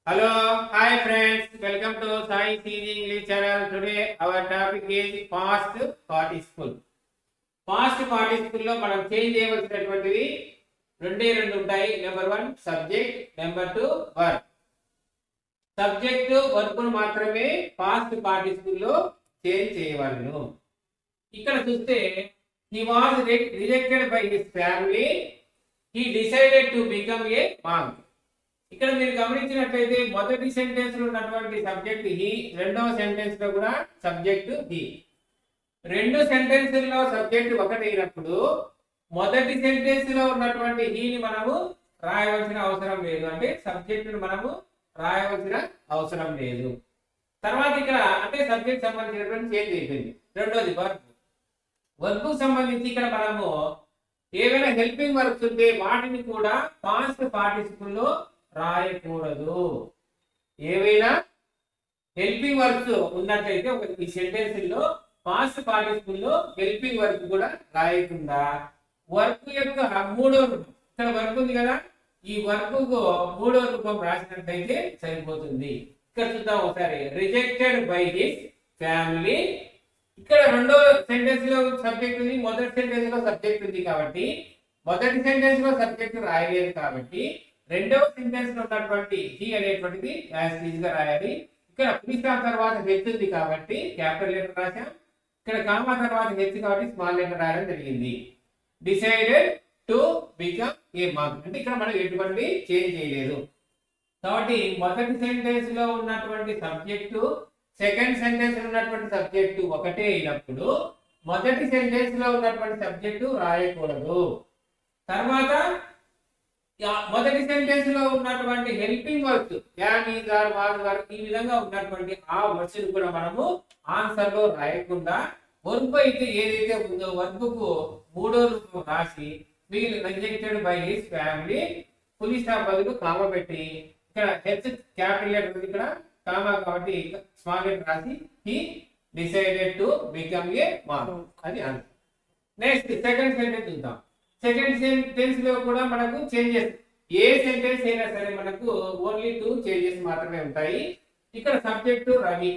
Hello, hi friends. Welcome to Sai Teaching English channel. Today our topic is past participle. Past participle లో మనం change చేయవలసినటువంటివి రెండు ఉంటాయి. Number 1 subject, number 2 verb. Subject verb మాత్రమే past participle లో change చేయవలెను. ఇక్కడ చూస్తే he was rejected by his family. He decided to become a monk. ఇక్కడ మీరు గమనించినట్లయితే మొదటి సెంటెన్స్ లో ఉన్నటువంటి సబ్జెక్ట్ హీ, రెండవ సెంటెన్స్ లో కూడా సబ్జెక్ట్ హీ. రెండు సెంటెన్సుల్లో సబ్జెక్ట్ ఒకటైనప్పుడు మొదటి సెంటెన్స్ లో ఉన్నటువంటి హీని మనము రాయవలసిన అవసరం లేదు, అంటే సబ్జెక్ట్ మనము రాయవలసిన అవసరం లేదు. తర్వాత ఇక్కడ అంటే సబ్జెక్ట్ సంబంధించినటువంటి చేంజ్ అయిపోయింది. రెండోది వర్బ్. వర్బ్ సంబంధించి ఇక్కడ మనము ఏవైనా హెల్పింగ్ వర్బ్స్ ఉంటే వాటిని కూడా పాస్ట్ పార్టిసిపుల్ లో రాయకూడదు. ఏవైనా హెల్పింగ్ వర్బ్స్ ఉన్నట్లయితే ఈ సెంటెన్స్ లో పాస్ట్ పార్టిసిపుల్ లో హెల్పింగ్ వర్బ్ కూడా రాయకుండా వర్బ్ యొక్క మూడో రూపం, ఇక్కడ వర్బ్ ఉంది కదా, ఈ వర్బ్ కు మూడో రూపం రాసినట్లయితే సరిపోతుంది. ఇక్కడ చూద్దాం ఒకసారి. Rejected by his family. ఇక్కడ రెండో సెంటెన్స్ లో సబ్జెక్ట్ ఉంది, మొదటి సెంటెన్స్ లో సబ్జెక్ట్ ఉంది కాబట్టి మొదటి సెంటెన్స్ లో సబ్జెక్ట్ రాయలేదు కాబట్టి రెండవ సెంటెన్స్ లో ఉన్నటువంటి హీ అనేటువంటిది యాజ్ ఇట్ ఈజ్ గా రాయాలి. ఇక్కడ ఫుల్ స్టాప్ తర్వాత హెచ్ ఉంది కాబట్టి క్యాపిటల్ లెటర్ రాశాం. ఇక్కడ కామా తర్వాత హెచ్ కాబట్టి స్మాల్ లెటర్ రాయడం జరిగింది. Decided to become a Monk, అంటే ఇక్కడ మనం ఎటువంటి చేంజ్ చేయలేదు కాబట్టి మొదటి సెంటెన్స్ లో ఉన్నటువంటి సబ్జెక్టు సెకండ్ సెంటెన్స్ లో ఉన్నటువంటి సబ్జెక్టు ఒకటే అయినప్పుడు మొదటి సెంటెన్స్ లో ఉన్నటువంటి సబ్జెక్టు రాయకూడదు. తర్వాత మొదటి సెంటెన్స్ లో ఉన్నటువంటి helping words am, is, are, was, were ఈ విధంగా ఉన్నటువంటి ఆ వర్డ్స్ కూడా మనము ఆన్సర్ లో రాయకుండా వర్బ్ అయితే ఏదైతే ఉందో వర్బ్ కు మూడో రూపం రాసి మిగిలిన rejected by his family full stop బదులు కామా పెట్టి ఇక్కడ హెచ్ క్యాపిటల్ లెటర్ ఉంది, ఇక్కడ కామా కాబట్టి స్మాల్ లెటర్ రాసి he decided to become a monk అది ఆన్సర్. నెక్స్ట్ సెకండ్ సెంటెన్స్ చూద్దాం. సెకండ్ సెంటెన్స్ లో కూడా మనకు చేంజెస్, ఏ సెంటెన్స్ అయినా సరే మనకు ఓన్లీ 2 చేంజెస్ మాత్రమే ఉంటాయి. ఇక్కడ సబ్జెక్టు రవి,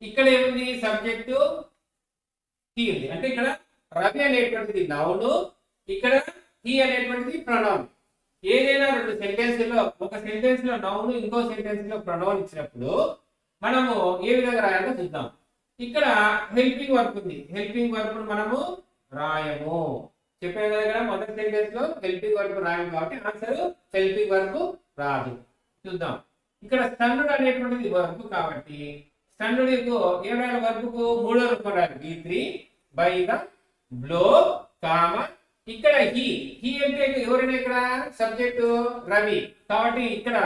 ఇక్కడ ఏముంది సబ్జెక్టు హీ ఉంది, అంటే ఇక్కడ రవి అనేటువంటిది నౌన్, ఇక్కడ హీ అనేటువంటిది ప్రొనౌన్. ఏదైనా రెండు సెంటెన్స్ లో ఒక సెంటెన్స్ లో నౌన్, ఇంకో సెంటెన్స్ లో ప్రొనౌన్ ఇచ్చినప్పుడు మనము ఏ విధంగా రాయాలో చూద్దాం. ఇక్కడ హెల్పింగ్ వర్బ్ ఉంది, హెల్పింగ్ వర్బ్ మనము రాయము. చెప్పాను కదా ఇక్కడ మొదటి సెంటెన్స్ లో హెల్పింగ్ వర్బ్ రాయము కాబట్టి ఆన్సర్ హెల్పింగ్ వర్బ్ రాదు. చూద్దాం. ఇక్కడ స్టన్నుడ్ అనేటువంటిది వర్బ్ కాబట్టి స్టన్నుడ్ ఏమైనా వర్బ్ కు మూడో రూపం రాదు, B3 by the blow comma ఇక్కడ హీ, హీ అంటే ఎవరైనా ఇక్కడ సబ్జెక్ట్ రవి కాబట్టి ఇక్కడ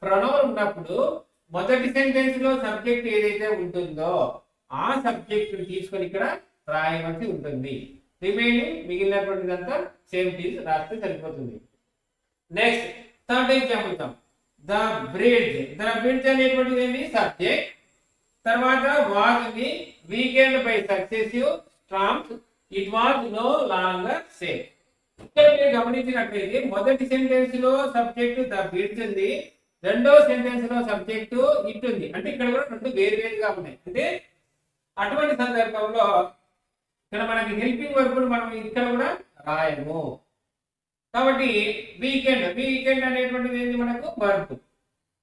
ప్రొనౌన్ ఉన్నప్పుడు మొదటి సెంటెన్స్ లో సబ్జెక్ట్ ఏదైతే ఉంటుందో ఆ సబ్జెక్ట్ తీసుకొని ఇక్కడ రాయవలసి ఉంటుంది. రిమైనింగ్ మిగిలినటువంటిదంతా సేమ్ టీజ్ రాస్తే సరిపోతుంది. నెక్స్ట్ థర్డ్ ఎగ్జాంపుల్ చూద్దాం. The bridge. ద బ్రిడ్జ్ అనేటువంటిది ఏంటి సబ్జెక్ట్. తర్వాత was the weakened by successive storms it was no longer safe. ఇక్కడ మీరు గమనించినట్లయితే మొదటి సెంటెన్స్ లో సబ్జెక్ట్ ద బ్రిడ్జ్ ఉంది, రెండో సెంటెన్స్ లో సబ్జెక్ట్ ఇట్ ఉంది, అంటే ఇక్కడ కూడా రెండు వేరుగా ఉన్నాయి. అంటే అటువంటి సందర్భంలో ఇక్కడ మనకి హెల్పింగ్ వర్బ్ మనం ఇక్కడ కూడా రాయము కాబట్టి వీకెండ్, వీకెండ్ అనేటువంటిది ఏంటి మనకు వర్బ్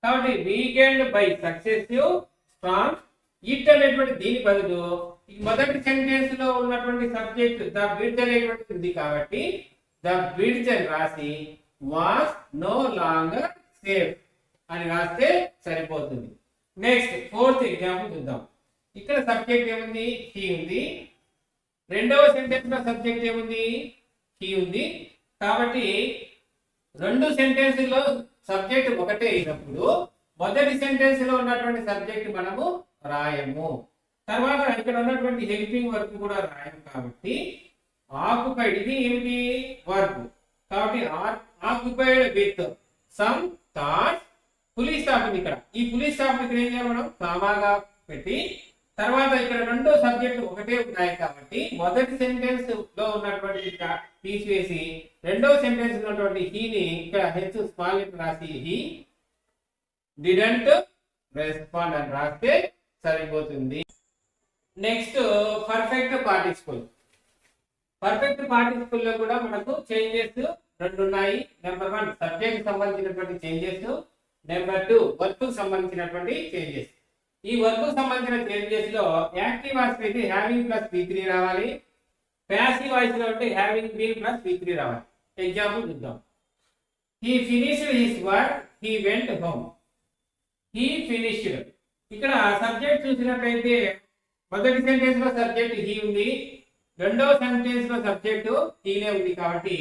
కాబట్టి weekend by successive storms it అనేటువంటి దీని బదులు మొదటి సెంటెన్స్ లో ఉన్నటువంటి సబ్జెక్ట్ ద బ్రిడ్జ్ అనేటువంటిది ఉంది కాబట్టి ద బ్రిడ్జ్ అని రాసి వాస్ నో లాంగర్ సేఫ్ అని రాస్తే సరిపోతుంది. నెక్స్ట్ ఫోర్త్ ఎగ్జాంపుల్ చూద్దాం. ఇక్కడ సబ్జెక్ట్ ఏముంది హీ ఉంది, రెండవ సెంటెన్స్ లో సబ్జెక్ట్ ఏముంది హీ ఉంది కాబట్టి రెండు సెంటెన్స్ లో సబ్జెక్ట్ ఒకటే అయినప్పుడు మొదటి సెంటెన్స్ లో ఉన్నటువంటి సబ్జెక్ట్ మనము రాయము. తర్వాత ఇక్కడ ఉన్నటువంటి హెల్పింగ్ వర్బ్ కూడా రాయము కాబట్టి ఆక్యుపైడ్ ఇది ఏమిటి వర్బ్ కాబట్టి occupied with some thoughts full stop ఉంది. ఇక్కడ ఈ ఫుల్ స్టాప్ ఇక్కడ ఏం చేయాలి మనం కామాగా పెట్టి తర్వాత ఇక్కడ రెండో సబ్జెక్ట్ ఒకటే ఉన్నాయి కాబట్టి మొదటి సెంటెన్స్ లో ఉన్నటువంటి తీసివేసి రెండో సెంటెన్స్ ఉన్నటువంటి హీని ఇక్కడ హెచ్ స్మాల్ లెటర్ రాసి హీ డిడెంట్ రెస్పాండ్ అని రాస్తే సరిపోతుంది. Next perfect participle. Perfect participle లో కూడా మనకు చేంజెస్ రెండు ఉన్నాయి. నెంబర్ 1 సబ్జెక్ట్ సంబంధించినటువంటి చేంజెస్, నెంబర్ 2 వర్క్ సంబంధించినటువంటి చేంజెస్. ఈ వర్క్ సంబంధించిన చేంజెస్ లో యాక్టివ్ వాయిస్ అయితే హ్యావింగ్ ప్లస్ V3 రావాలి, ప్యాసివ్ వాయిస్ లో అంటే హ్యావింగ్ బీన్ ప్లస్ V3 రావాలి. ఎగ్జాంపుల్ చూద్దాం. He finished his work, he went home. He finished, ఇక్కడ సబ్జెక్ట్ చూసినట్లయితే మొదటి సెంటెన్స్ లో సబ్జెక్ట్ హీ ఉంది, రెండవ సెంటెన్స్ లో సబ్జెక్టు హీనే ఉంది కాబట్టి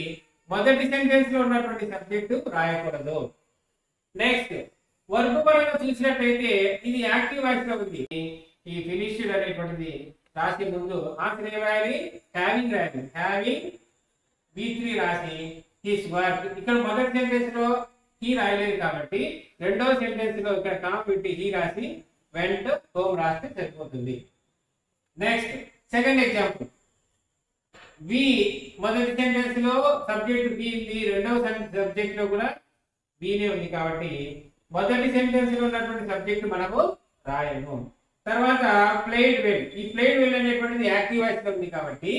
మొదటి సెంటెన్స్ లో ఉన్నటువంటి సబ్జెక్టు రాయకూడదు. నెక్స్ట్ వర్బ్ పరంగా చూసినట్లయితే ఇది యాక్టివ్ వాయిస్ లో ఉంది. ఈ ఫినిష్డ్ అనేటువంటిది రాసే ముందు ఆన్సర్ ఏం రాయాలి? హ్యావింగ్ రాయాలి. హ్యావింగ్ V3 రాసి హిస్ వర్క్, ఇక్కడ మొదటి సెంటెన్స్ లో హీ రాయలేదు కాబట్టి రెండవ సెంటెన్స్ లో ఇక్కడ కామ పెట్టి హీ రాసి వెంట్ హోమ్ రాస్తే సరిపోతుంది. Next second example. వి మొదటి సెంటెన్స్ లో సబ్జెక్ట్ బి ఉంది, రెండవ సబ్జెక్ట్ లో కూడా బీనే ఉంది కాబట్టి మొదటి సెంటెన్స్ లో ఉన్నటువంటి సబ్జెక్ట్ మనము రాయము. తర్వాత ప్లేడ్ వెల్. ఈ ప్లేడ్ వెల్ అనేటువంటిది యాక్టివ్ వాయిస్ లో ఉంది కాబట్టి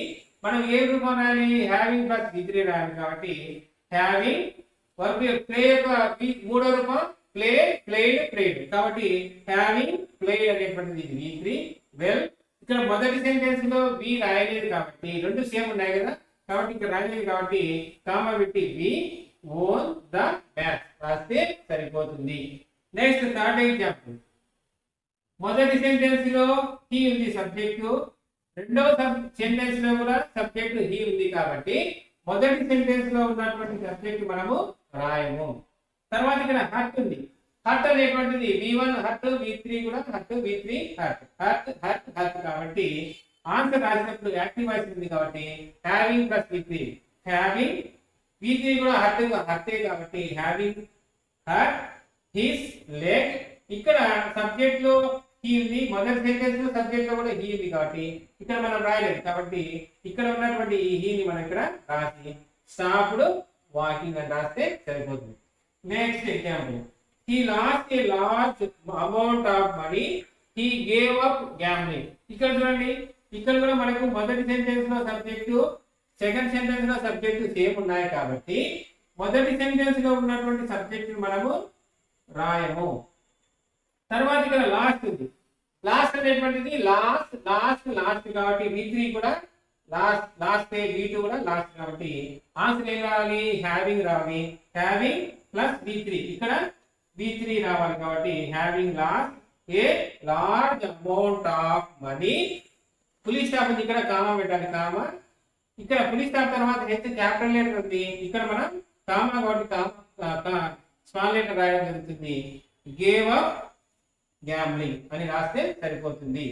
మనం ఏ రూపం రాయాలి? హ్యావింగ్ ప్లస్ V3 రాయాలి. కాబట్టి హ్యావింగ్ వర్బ్ ప్లే యొక్క మూడో రూపం ప్లే, ప్లేడ్, ప్లేడ్ కాబట్టి హ్యావింగ్ ప్లేడ్ అనేటువంటిది V3. వెల్ ఇక్కడ మొదటి సెంటెన్స్ లో వి రాయలేదు కాబట్టి రెండు సేమ్ ఉన్నాయి కదా, కాబట్టి ఇక్కడ రాయలేదు కాబట్టి కామా పెట్టి వి ఓన్ ద బ్యాట్ రాస్తే సరిపోతుంది. Next third example. మొదటి సెంటెన్స్ లో హీ ఉంది సబ్జెక్టు, రెండవ సెంటెన్స్ లో కూడా సబ్జెక్టు హీ ఉంది కాబట్టి మొదటి సెంటెన్స్ లో ఉన్నటువంటి సబ్జెక్ట్ మనము రాయము. తర్వాత ఇక్కడ హర్ట్ ఉంది. హర్ట్ అనేటువంటిది V1 హర్ట్, V3 కూడా hurt, V3 hurt. Hurt hurt hurt కాబట్టి ఆన్సర్ రాసినప్పుడు యాక్టివ్ వాయిస్ ఉంది కాబట్టి having plus V3. Having V3 కూడా హర్ట్ హర్టే కాబట్టి హ్యావింగ్ హర్ట్ హిస్ లెగ్. ఇక్కడ సబ్జెక్ట్ లో హీ ఉంది, మొదటి సెంటెన్స్ లో సబ్జెక్ట్ లో కూడా హీ ఉంది కాబట్టి ఇక్కడ మనం రాయలేదు కాబట్టి ఇక్కడ ఉన్నటువంటి ఈ హీని మనం ఇక్కడ రాసి స్టాప్డ్ వాకింగ్ అని రాస్తే సరిపోతుంది. Next example. He lost a large amount of money. He gave up gambling. ఇక్కడ చూడండి, ఇక్కడ కూడా మనకు మొదటి సెంటెన్స్ లో సబ్జెక్టు, సెకండ్ సెంటెన్స్ లో సబ్జెక్టు సేమ్ ఉన్నాయి కాబట్టి మొదటి సెంటెన్స్ లో ఉన్నటువంటి సబ్జెక్ట్ మనము రాయము. తర్వాత ఇక్కడ లాస్ట్ ఉంది. లాస్ట్ అనేటువంటిది లాస్ట్ లాస్ట్ లాస్ట్ కాబట్టి V3 కూడా లాస్ట్ లాస్ట్, V2 కూడా లాస్ట్ కాబట్టి ఆన్సర్ ఏం రావాలి? హ్యావింగ్ రావాలి. హ్యావింగ్ ప్లస్ V3, ఇక్కడ V3 రావాలి కాబట్టి having lost a large amount of money. Full stop ఉంది, ఇక్కడ కామా పెట్టాలి. కామా ఇక్కడ ఫుల్ స్టాప్ తర్వాత హెచ్ క్యాపిటల్ లెటర్ ఉంది, ఇక్కడ మనం కామా కాబట్టి స్మాల్ లెటర్ రాయడం జరుగుతుంది. గేవ్ అప్ గ్యాంబ్లింగ్ అని రాస్తే సరిపోతుంది.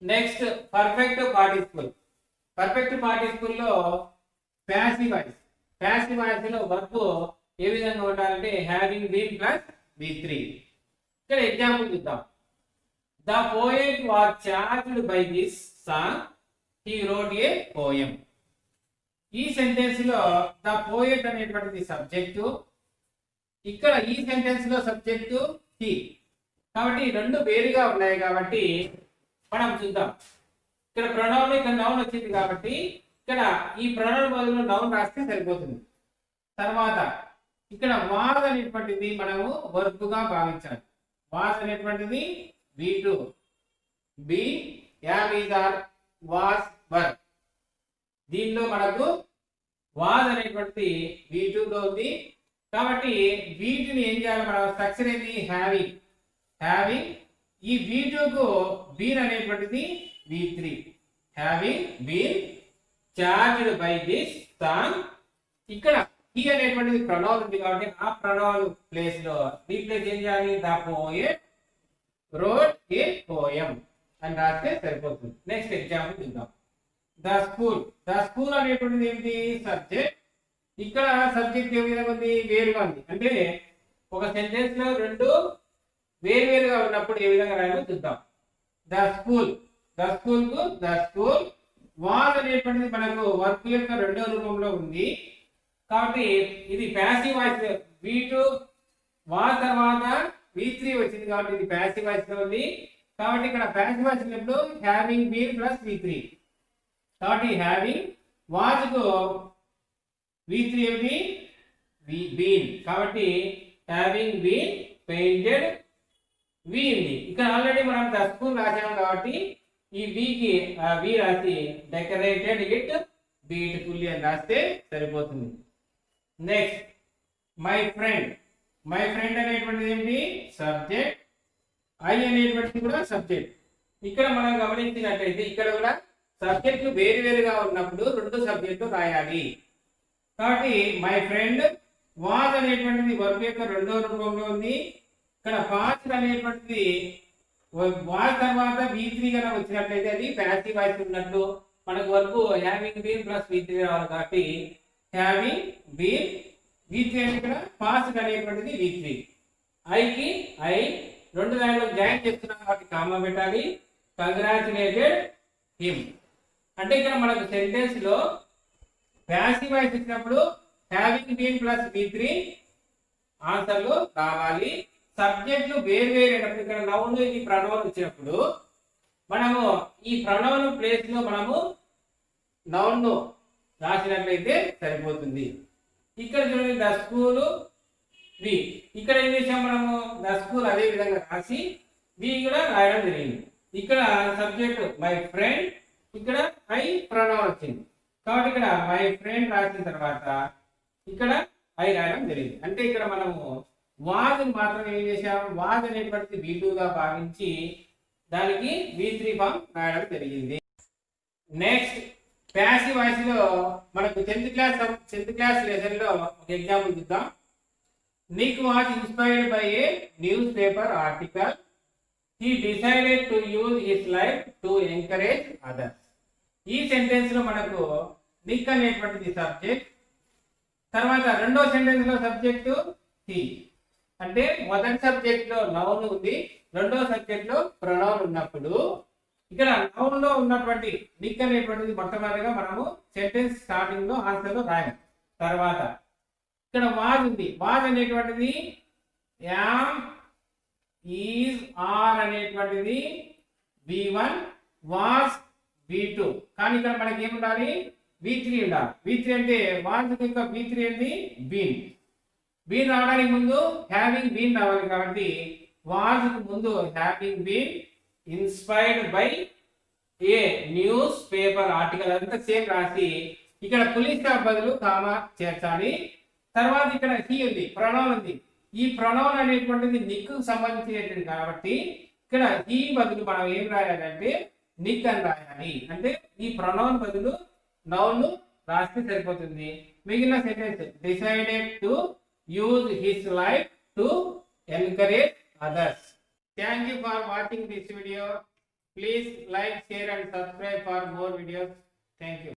Next perfect participle. Perfect participle లో ప్యాసివ్ వాయిస్. ప్యాసివ్ వాయిస్ లో వర్బ్ ఏ విధంగా ఉండాలంటే హ్యావింగ్ బీన్ ప్లస్ V3. ఇక్కడ ఎగ్జాంపుల్ చూద్దాం. The poet was charged by this song, he wrote a poem. ఈ సెంటెన్స్ లో ద పోయెట్ అనేటువంటిది సబ్జెక్టు, ఇక్కడ ఈ సెంటెన్స్ లో సబ్జెక్టు హీ కాబట్టి రెండు వేరుగా ఉన్నాయి కాబట్టి మనం చూద్దాం. ఇక్కడ ప్రొనౌన్, ఇక్కడ నౌన్ వచ్చింది కాబట్టి ఇక్కడ ఈ ప్రొనౌన్ బదులు నౌన్ రాస్తే సరిపోతుంది. తర్వాత ఇక్కడ వాజ్ అనేటువంటిది మనము వర్బ్ గా భావించాలి. వాజ్ అనేటువంటిది V2, be am is are was verb. దీనిలో మనకు వాజ్ అనేటువంటిది V2 లో ఉంది కాబట్టి వీటిని ఏం చేయాలి? మన స్ట్రక్చర్ ఏంది? హ్యావింగ్. హ్యావింగ్ ఈ V2 కు బీన్ అనేటువంటిది V3. Having been charmed by this song. ఇక్కడ హీ అనేటువంటిది ప్రొనౌన్ ఉంది కాబట్టి ఆ ప్రొనౌన్ ప్లేస్ లో రీప్లేస్ ఏం చేయాలి? The poet wrote a poem అని రాస్తే సరిపోతుంది. నెక్స్ట్ ఎగ్జాంపుల్ చూద్దాం. The school. ద స్కూల్ అనేటువంటిది ఏంటి? సబ్జెక్ట్. ఇక్కడ సబ్జెక్ట్ ఏ విధంగా ఉంది? వేరుగా ఉంది. అంటే ఒక సెంటెన్స్ లో రెండు వేరువేరుగా ఉన్నప్పుడు ఏ విధంగా రాయాలో చూద్దాం. The school. ద స్కూల్ కు ద స్కూల్. వాజ్ అనేటువంటిది మనకు వర్క్ యొక్క రెండో రూపంలో ఉంది కాబట్టి ఇది ప్యాసివ్ వాయిస్. V2 వాజ్ తర్వాత V3 వచ్చింది కాబట్టి ఇది ప్యాసివ్ వాయిస్ లో ఉంది. కాబట్టి ఇక్కడ ప్యాసివ్ వాయిస్ ఉన్నప్పుడు హ్యావింగ్ బీన్ ప్లస్ V3. కాబట్టి హ్యావింగ్ వాజ్ కు V3 ఏమిటి బీన్. కాబట్టి హ్యావింగ్ బీన్ పెయింటెడ్ వి ఉంది. ఇక్కడ ఆల్రెడీ మనం ద స్కూల్ రాసాం కాబట్టి ఈ వికి వి రాసి డెకరేటెడ్ ఇట్ బ్యూటిఫుల్లీ అని రాస్తే సరిపోతుంది. Next my friend. My friend అనేటువంటిది ఏంటి సబ్జెక్ట్, ఐ అనేటువంటిది కూడా సబ్జెక్ట్. ఇక్కడ మనం గమనించినట్టయితే ఇక్కడ కూడా సబ్జెక్టులు వేరువేరుగా ఉన్నప్పుడు రెండు సబ్జెక్టులు రాయాలి. కాబట్టి మై ఫ్రెండ్ వాజ్ అనేటువంటిది వర్బ్ యొక్క రెండో రూపంలో ఉంది. ఇక్కడ పాస్ట్ అనేటువంటిది వాజ్ తర్వాత V3 కనుక వచ్చినట్లయితే అది ప్యాసివ్ వాయిస్ ఉన్నట్టు మనకు verb having been plus V3 రావాలి. కాబట్టి హ్యావింగ్ బీన్ V3 అంటే ఇక్కడ పాస్ట్ అనేటువంటిది V3. ఐకి ఐ రెండు దానిలో జాయిన్ చేస్తున్నాం కాబట్టి కామా పెట్టాలి. కంగ్రాచులేటెడ్ హిమ్ అంటే ఇక్కడ మనకు సెంటెన్స్ లో ప్యాసివ్ వాయిస్ ఇచ్చినప్పుడు having been plus V3 answer లో రావాలి. సబ్జెక్టులు వేరు వేరేటప్పుడు ఇక్కడ నౌన్ ఇది ప్రణవం వచ్చినప్పుడు మనము ఈ ప్రణవం ప్లేస్ లో మనము నౌన్ ను రాసినట్లయితే సరిపోతుంది. ఇక్కడ చూడండి ద స్కూల్ వి. ఇక్కడ ఏం చేసాం మనము ద స్కూల్ అదే విధంగా రాసి వి కూడా రాయడం జరిగింది. ఇక్కడ సబ్జెక్ట్ మై ఫ్రెండ్, ఇక్కడ ఐ ప్రణవం వచ్చింది కాబట్టి ఇక్కడ మై ఫ్రెండ్ రాసిన తర్వాత ఇక్కడ ఐ రాయడం జరిగింది. అంటే ఇక్కడ మనము వాజ్ మాత్రం ఏం చేసాం వాజ్ అనేటువంటిది V2 గా భావించి దానికి V3 ఫామ్ రాయడం జరిగింది. నెక్స్ట్ ప్యాసివ్ వాయిస్ లో మనకు 10th క్లాస్ లెసన్ లో ఒక ఎగ్జాంపుల్ చూద్దాం. Nick was inspired by a news paper article. He decided to use his life to encourage others. ఈ సెంటెన్స్ లో మనకు నిక్ అనేటువంటిది సబ్జెక్ట్, తర్వాత రెండో సెంటెన్స్ లో సబ్జెక్ట్ హీ. అంటే మొదటి సబ్జెక్ట్ లో నౌన్ ఉంది, రెండో సబ్జెక్ట్ లో ప్రొనౌన్ ఉన్నప్పుడు ఇక్కడ నౌన్ లో ఉన్నటువంటి నిక్ అనేటువంటిది మొట్టమొదటిగా మనము సెంటెన్స్ స్టార్టింగ్ లో ఆన్సర్ లో రాయం. తర్వాత ఇక్కడ వాజ్ ఉంది. వాజ్ అనేటువంటిది యామ్, ఈజ్, ఆర్ అనేటువంటిది V1, వాజ్ V2. కానీ ఇక్కడ మనకి ఏమి ఉండాలి V3 ఉండాలి. V3 అంటే వాజ్ ఇంకా V3 ఏంటి బీన్. బీన్ రావడానికి ముందు హ్యావింగ్ బీన్ రావాలి కాబట్టి వాజ్ కు ముందు having been inspired by a news paper article అంతా సేమ్ రాసి ఇక్కడ పులిస్ స్టాప్ బదులు కామా చేర్చాలి. తర్వాత ఇక్కడ హీ ఉంది, ప్రొనౌన్ ఉంది. ఈ ప్రొనౌన్ అనేటువంటిది నిక్ కు సంబంధించినటువంటి కాబట్టి ఇక్కడ హీ బదులు మనం ఏం రాయాలంటే నిక్ అని రాయాలి. అంటే ఈ ప్రొనౌన్ బదులు నౌన్ రాస్తే సరిపోతుంది. మిగిలిన sentence decided to use his life to encourage others. Thank you for watching this video. Please like, share and subscribe for more videos. Thank you.